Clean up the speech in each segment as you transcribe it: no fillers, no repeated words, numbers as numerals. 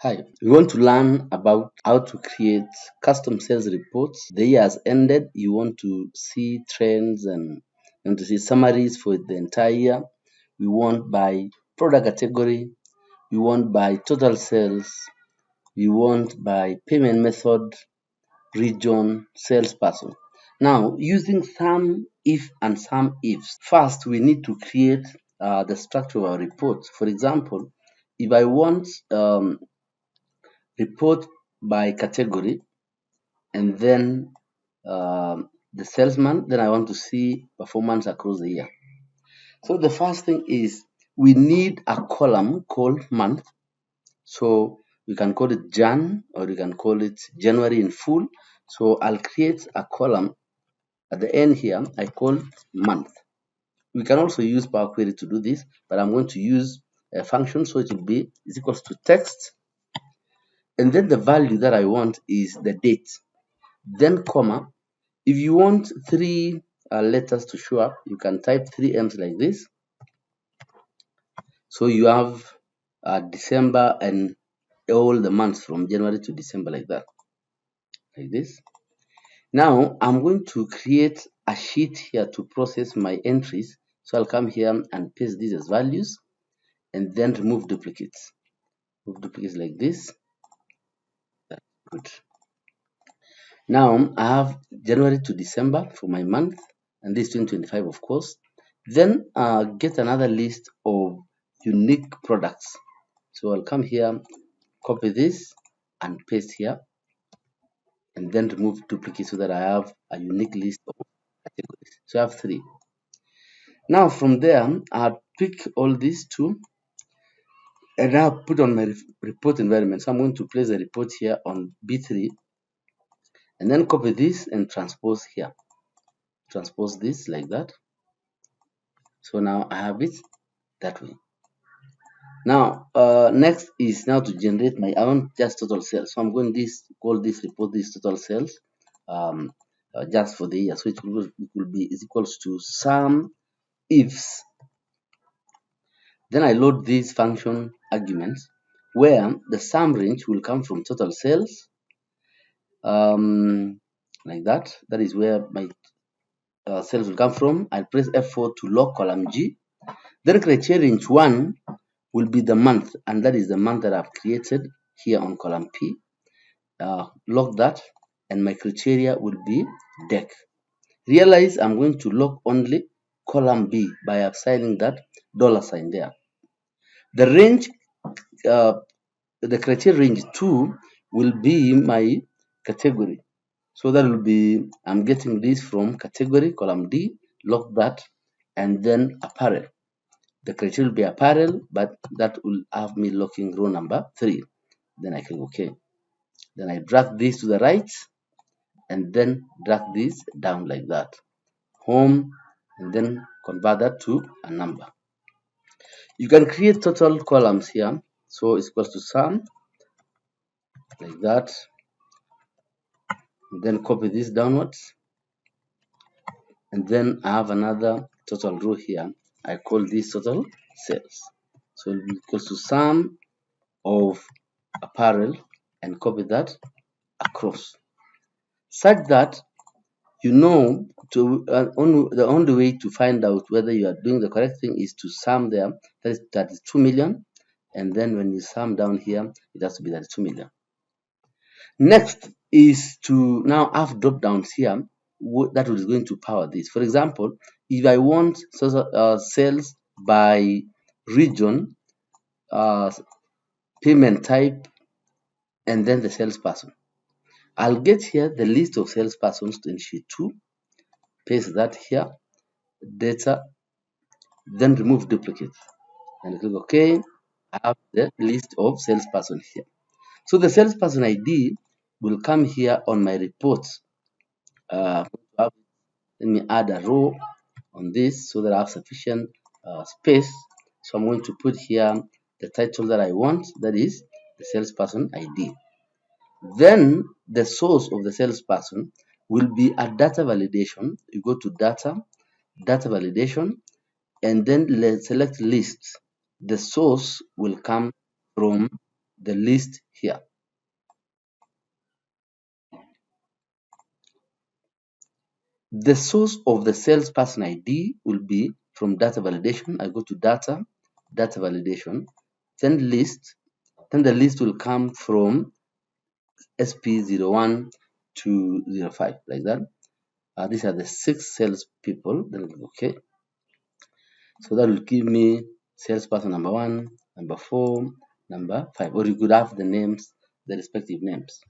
Hi, we want to learn about how to create custom sales reports. The year has ended. You want to see trends and to see summaries for the entire year. We want by product category. We want by total sales. We want by payment method, region, salesperson. Now, using some if and some ifs. First, we need to create the structure of our report. For example, if I want report by category and then the salesman, then I want to see performance across the year. So the first thing is we need a column called month. So you can call it Jan or you can call it January in full. So I'll create a column at the end here. I call month. We can also use Power Query to do this, but I'm going to use a function, so it will be is equals to text, and then the value that I want is the date, then comma. If you want three letters to show up, you can type 3M's like this. So you have December and all the months from January to December like that, like this. Now I'm going to create a sheet here to process my entries. So I'll come here and paste these as values and then remove duplicates. Remove duplicates like this. That's good. Now I have January to December for my month, and this 2025, of course. Then get another list of unique products. So I'll come here, copy this, and paste here, and then remove duplicates so that I have a unique list of categories. So I have three. Now from there, I'll pick all these two, and now put on my report environment. So I'm going to place the report here on B3, and then copy this and transpose here. Transpose this like that. So now I have it that way. Now next is now to generate my own just total sales. So I'm going this call this report this total sales just for the year. So it will be is equals to sum ifs. Then I load these function arguments where the sum range will come from total sales, like that. That is where my sales will come from. I press F4 to lock column G. Then criteria range 1 will be the month, and that is the month that I've created here on column P. Lock that, and my criteria will be deck. Realize I'm going to lock only column B by assigning that $sign there. The range, the criteria range 2 will be my category. So that will be, I'm getting this from category, column D, lock that, and then apparel. The criteria will be apparel, but that will have me locking row number 3. Then I click OK. Then I drag this to the right and then drag this down like that. Home, and then convert that to a number. You can create total columns here. So it's equals to sum like that. And then copy this downwards. And then I have another total row here. I call this total sales. So it will be equals to sum of apparel, and copy that across, such that you know the only way to find out whether you are doing the correct thing is to sum there. That is 2 million, and then when you sum down here, it has to be that 2 million. Next is to now have drop downs here that is going to power this. For example, if I want sales by region, payment type, and then the salesperson, I'll get here the list of salespersons in sheet 2, paste that here, data, then remove duplicates, and click OK. I have the list of salesperson here. So the salesperson ID will come here on my report. Let me add a row on this so that I have sufficient space. So I'm going to put here the title that I want, that is the salesperson ID. Then the source of the salesperson will be a data validation. You go to data validation, and then let's select list. The source will come from the list here. The source of the salesperson ID will be from data validation. I go to data validation, then list. Then the list will come from SP01 to 05, like that. These are the 6 sales people. Then okay. So that will give me salesperson number 1, number 4, number 5. Or you could have the names, the respective names.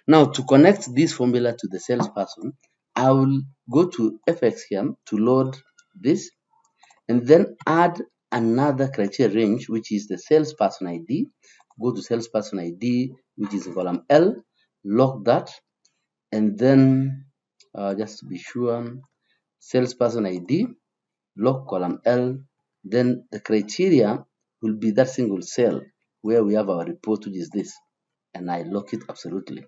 Now to connect this formula to the salesperson, I will go to FX here to load this and then add another criteria range, which is the salesperson ID. Go to salesperson ID, which is in column L, lock that, and then just to be sure, salesperson ID, lock column L, then the criteria will be that single cell where we have our report, which is this, and I lock it absolutely.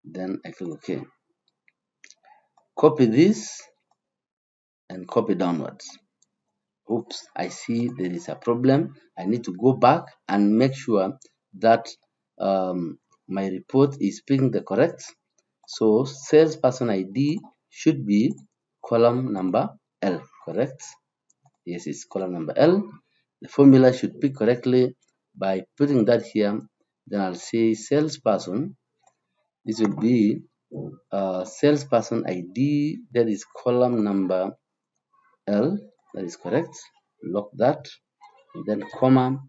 Then I click OK. Copy this and copy downwards. Oops, I see there is a problem. I need to go back and make sure that my report is picking the correct. So salesperson ID should be column number L, correct? Yes, it's column number L. The formula should pick correctly by putting that here. Then I'll say salesperson. This will be salesperson ID, that is column number L, that is correct. Lock that, and then comma,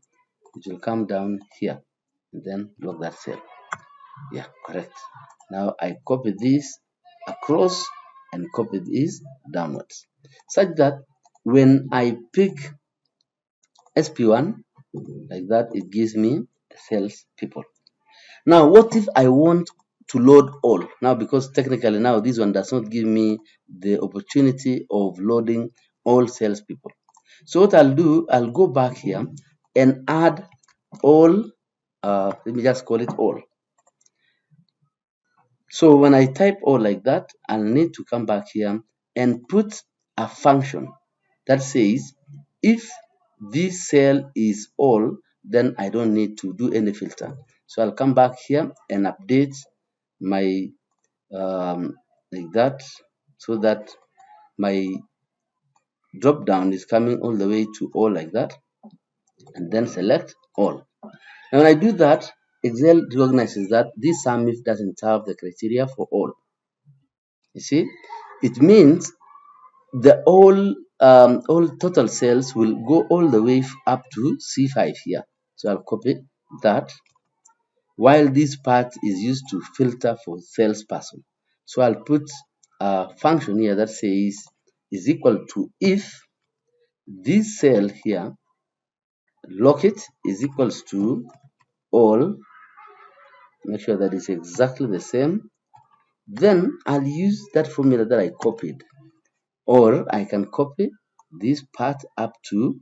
it will come down here, and then lock that cell. Yeah, correct. Now I copy this across and copy this downwards, such that when I pick SP1 like that, it gives me the sales people. Now, what if I want to load all? Now, because technically now this one does not give me the opportunity of loading all salespeople. So what I'll do, I'll go back here and add all, let me just call it all. So when I type all like that, I'll need to come back here and put a function that says, if this cell is all, then I don't need to do any filter. So I'll come back here and update my like that, so that my drop down is coming all the way to all like that, and then select all. And when I do that, Excel recognizes that this SUMIFS doesn't have the criteria for all. You see, it means the all total cells will go all the way up to C5 here. So I'll copy that, while this part is used to filter for salesperson. So I'll put a function here that says is equal to if this cell here, lock it, is equals to all, make sure that it's exactly the same. Then I'll use that formula that I copied, or I can copy this part up to,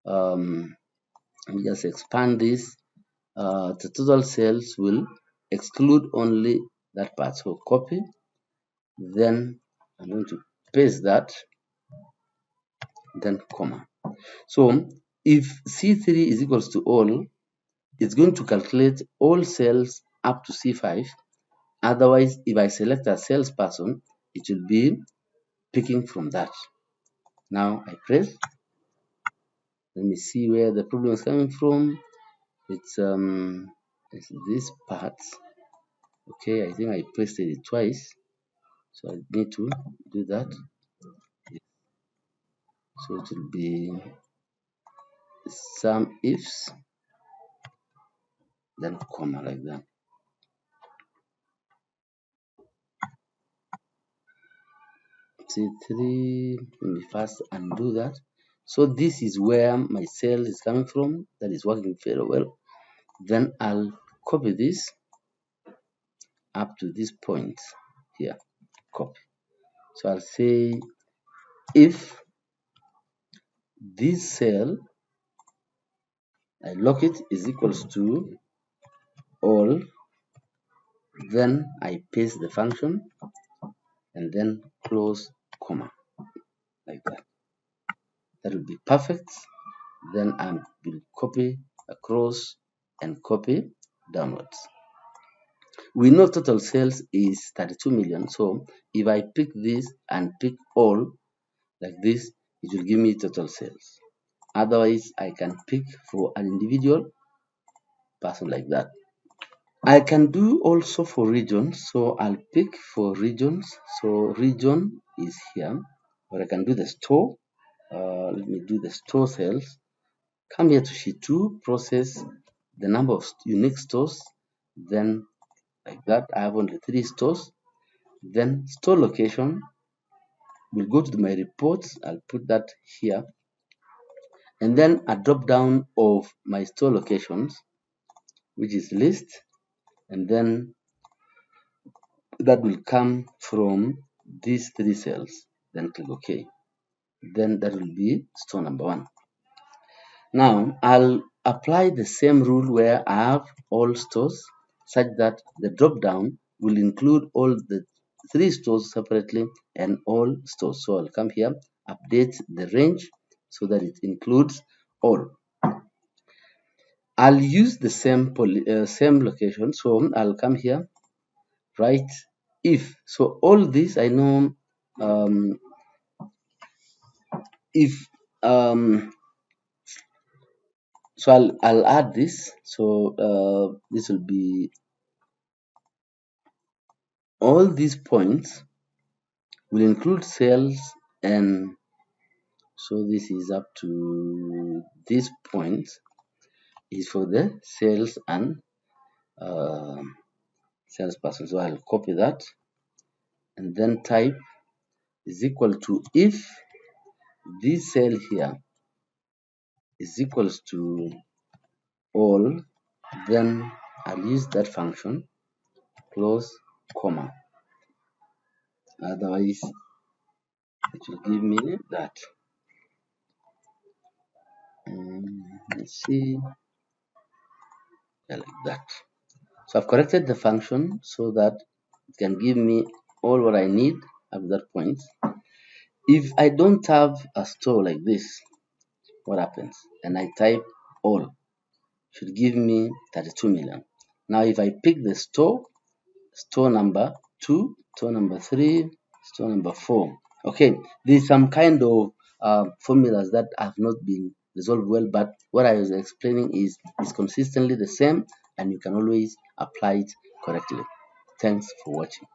let me just expand this. The total cells will exclude only that part. So copy, then I'm going to paste that, then comma. So if C3 is equals to all, it's going to calculate all cells up to C5. Otherwise, if I select a salesperson, it will be picking from that. Now I press. Let me see where the problem is coming from. It's this part. Okay, I think I pasted it twice, so I need to do that. So it will be SUMIFS, then comma like that. C3, let me first undo that. So this is where my cell is coming from. That is working very well. Then I'll copy this up to this point here. Copy. So I'll say if this cell, I lock it, is equals to all, then I paste the function and then close comma like that. That will be perfect. Then I will copy across and copy downwards. We know total sales is 32 million. So if I pick this and pick all like this, it will give me total sales. Otherwise, I can pick for an individual person like that. I can do also for regions. So I'll pick for regions. So region is here, or I can do the store. Let me do the store sales. Come here to sheet 2, process the number of unique stores. Then like that, I have only 3 stores. Then store location, we'll go to my reports. I'll put that here. And then a drop down of my store locations, which is list. And then that will come from these 3 cells. Then click OK. Then that will be store number 1. Now I'll apply the same rule where I have all stores such that the drop down will include all the 3 stores separately and all stores. So I'll come here, update the range so that it includes all. I'll use the same location. So I'll come here, write if. So all this I know if so I'll add this. So this will be all these points will include sales, and so this is up to this point is for the sales and salesperson. So I'll copy that and then type is equal to if this cell here is equals to all, then I'll use that function close comma. Otherwise, it will give me that. Let's see, yeah, like that. So I've corrected the function so that it can give me all what I need at that point. If I don't have a store like this, what happens? And I type all, it should give me 32 million. Now if I pick the store, store number 2, store number 3, store number 4. Okay, there's some kind of formulas that have not been resolved well, but what I was explaining is consistently the same and you can always apply it correctly. Thanks for watching.